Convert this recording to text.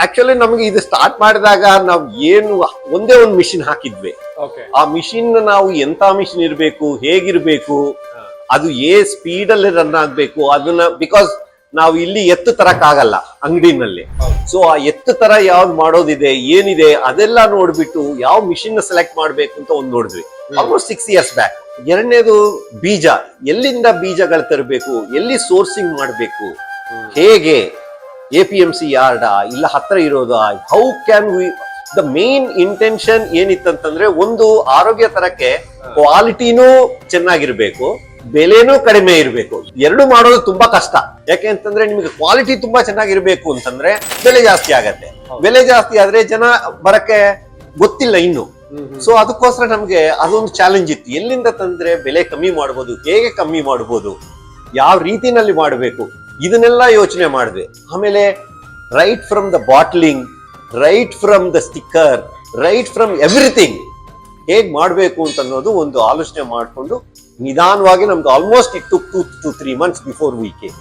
Actually ನಮ್ಗೆ ಇದು start ಮಾಡಿದಾಗ ನಾವು ಏನು ಒಂದೇ ಒಂದು ಮಿಷಿನ್ ಹಾಕಿದ್ವಿ. ಆ ಮಿಷಿನ್ ನಾವು ಎಂತ ಮಿಷಿನ್ ಇರ್ಬೇಕು, ಹೇಗಿರ್ಬೇಕು, ಅದು ಸ್ಪೀಡ್ ಅಲ್ಲಿ ರನ್ ಆಗ್ಬೇಕು ಅದನ್ನ, ಬಿಕಾಸ್ ನಾವು ಇಲ್ಲಿ ಎತ್ತು ತರಕ್ ಆಗಲ್ಲ ಅಂಗಡಿನಲ್ಲಿ. ಸೊ ಆ ಎತ್ತು ತರ ಯಾವ್ದು ಮಾಡೋದಿದೆ ಏನಿದೆ ಅದೆಲ್ಲ ನೋಡ್ಬಿಟ್ಟು ಯಾವ ಮಿಷಿನ್ ಸೆಲೆಕ್ಟ್ ಮಾಡ್ಬೇಕು ಅಂತ ಒಂದ್ ನೋಡಿದ್ವಿ ಆಲ್ಮೋಸ್ಟ್ 6 years ಬ್ಯಾಕ್. ಎರಡನೇದು ಬೀಜ, ಎಲ್ಲಿಂದ ಬೀಜಗಳು ತರಬೇಕು, ಎಲ್ಲಿ ಸೋರ್ಸಿಂಗ್ ಮಾಡ್ಬೇಕು, ಹೇಗೆ APMC ಯಾರ್ಡಾ ಇಲ್ಲ ಹತ್ರ ಇರೋದಾ, how can we. The main intention ಏನಿತ್ತಂತಂದ್ರೆ ಒಂದು ಆರೋಗ್ಯ ತರಕ್ಕೆ ಕ್ವಾಲಿಟಿನೂ ಚೆನ್ನಾಗಿರ್ಬೇಕು, ಬೆಲೆನೂ ಕಡಿಮೆ ಇರಬೇಕು. ಎರಡು ಮಾಡೋದು ತುಂಬಾ ಕಷ್ಟ. ಯಾಕೆ ಅಂತಂದ್ರೆ ನಿಮಗೆ ಕ್ವಾಲಿಟಿ ತುಂಬಾ ಚೆನ್ನಾಗಿರ್ಬೇಕು ಅಂತಂದ್ರೆ ಬೆಲೆ ಜಾಸ್ತಿ ಆಗತ್ತೆ. ಬೆಲೆ ಜಾಸ್ತಿ ಆದ್ರೆ ಜನ ಬರಕ್ಕೆ ಗೊತ್ತಿಲ್ಲ ಇನ್ನು. ಸೊ ಅದಕ್ಕೋಸ್ಕರ ನಮ್ಗೆ ಅದೊಂದು ಚಾಲೆಂಜ್ ಇತ್ತು. ಎಲ್ಲಿಂದ ತಂದ್ರೆ ಬೆಲೆ ಕಮ್ಮಿ ಮಾಡ್ಬೋದು, ಹೇಗೆ ಕಮ್ಮಿ ಮಾಡ್ಬೋದು, ಯಾವ ರೀತಿನಲ್ಲಿ ಮಾಡಬೇಕು, ಇದನ್ನೆಲ್ಲ ಯೋಚನೆ ಮಾಡಿದ್ವಿ. ಆಮೇಲೆ right from the bottling, right from the sticker, right from everything ಹೇಗ್ ಮಾಡ್ಬೇಕು ಅಂತ ಅನ್ನೋದು ಒಂದು ಆಲೋಚನೆ ಮಾಡ್ಕೊಂಡು ನಿಧಾನವಾಗಿ ನಮ್ದು almost it took 2 to 3 months before we came.